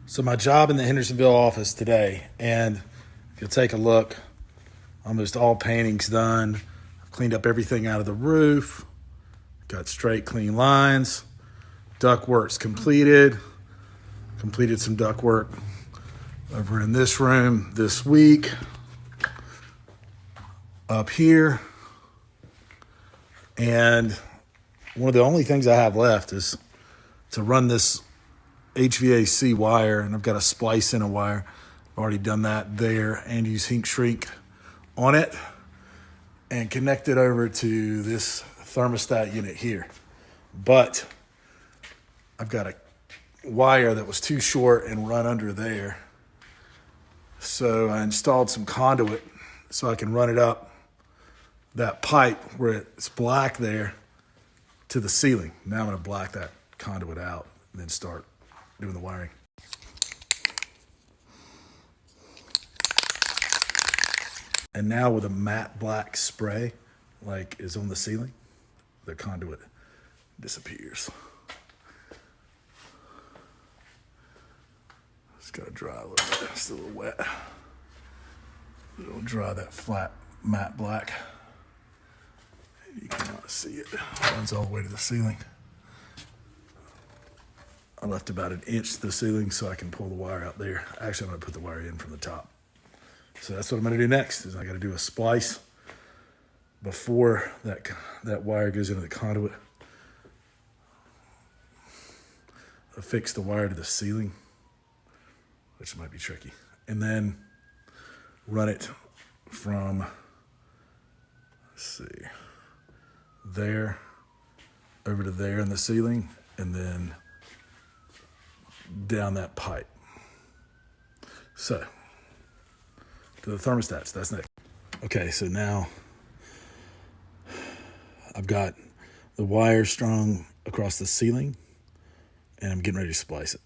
So my job in the Hendersonville office today, and if you'll take a look, almost all painting's done. I've cleaned up everything out of the roof, got straight, clean lines. Ductwork's completed. Completed some ductwork over in this room this week. Up here. And one of the only things I have left is to run this HVAC wire, and I've got a splice in a wire. I've already done that there and use heat shrink on it and connect it over to this thermostat unit here. But I've got a wire that was too short and run under there. So I installed some conduit so I can run it up that pipe where it's black there to the ceiling. Now I'm going to black that conduit out and then start doing the wiring. And now with a matte black spray like is on the ceiling, the conduit disappears. It's got to dry a little bit. It's a little wet. It'll dry that flat matte black. You cannot see it. It runs all the way to the ceiling. I left about an inch to the ceiling so I can pull the wire out there. Actually, I'm going to put the wire in from the top. So that's what I'm going to do next. Is I got to do a splice before that wire goes into the conduit. Affix the wire to the ceiling, which might be tricky, and then run it from, let's see, there over to there in the ceiling, and then down that pipe. So to the thermostats, that's next. Okay, so now I've got the wire strung across the ceiling and I'm getting ready to splice it.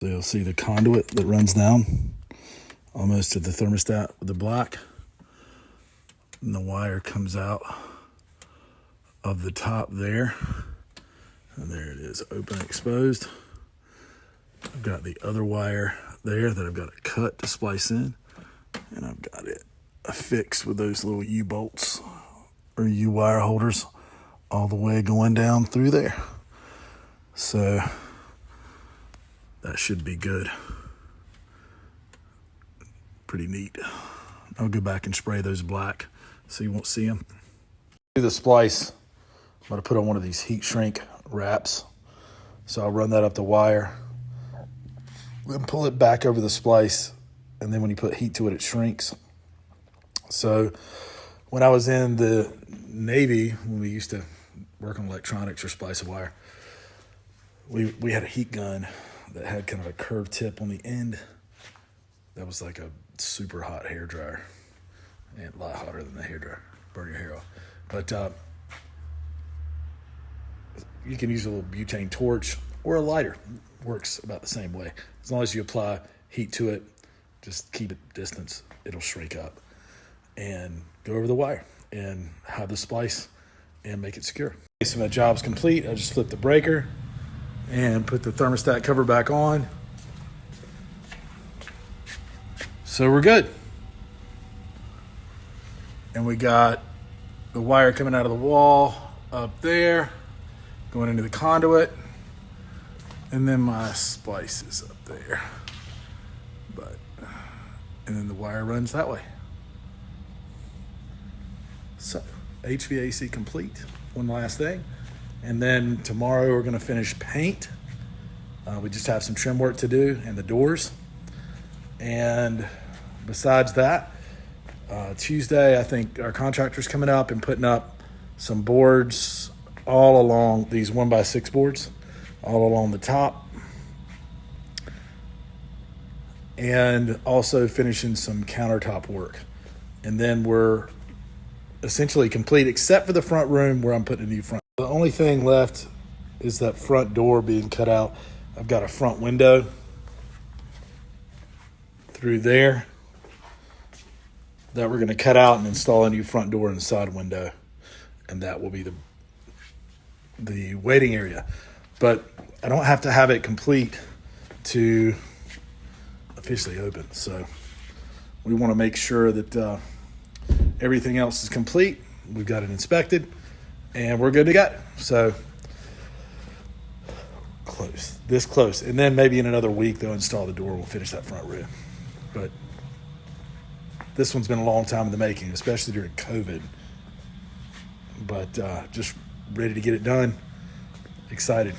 So you'll see the conduit that runs down almost to the thermostat with the black, and the wire comes out of the top there, and there it is, open and exposed. I've got the other wire there that I've got to cut to splice in, and I've got it affixed with those little U-bolts or U-wire holders all the way going down through there. So that should be good. Pretty neat. I'll go back and spray those black so you won't see them. Do the splice. I'm going to put on one of these heat shrink wraps. So I'll run that up the wire, then pull it back over the splice, and then when you put heat to it, it shrinks. So when I was in the Navy, when we used to work on electronics or splice a wire, we had a heat gun that had kind of a curved tip on the end. That was like a super hot hair dryer, and a lot hotter than the hair dryer, burn your hair off. But you can use a little butane torch or a lighter. Works about the same way. As long as you apply heat to it, just keep it distance, it'll shrink up. And go over the wire and hide the splice and make it secure. Okay, so my job's complete. I just flipped the breaker and put the thermostat cover back on. So we're good. And we got the wire coming out of the wall up there, going into the conduit, and then my splice is up there. And then the wire runs that way. So HVAC complete. One last thing. And then tomorrow we're going to finish paint. We just have some trim work to do and the doors. And besides that, Tuesday, I think our contractor's coming up and putting up some boards all along, these 1x6 boards, all along the top. And also finishing some countertop work. And then we're essentially complete, except for the front room where I'm putting a new front. The only thing left is that front door being cut out. I've got a front window through there that we're going to cut out and install a new front door and side window, and that will be the waiting area. But I don't have to have it complete to officially open. So we want to make sure that everything else is complete. We've got it inspected, and we're good to go. So close, this close. And then maybe in another week they'll install the door. We'll finish that front roof. But this one's been a long time in the making, especially during COVID. But just ready to get it done. Excited.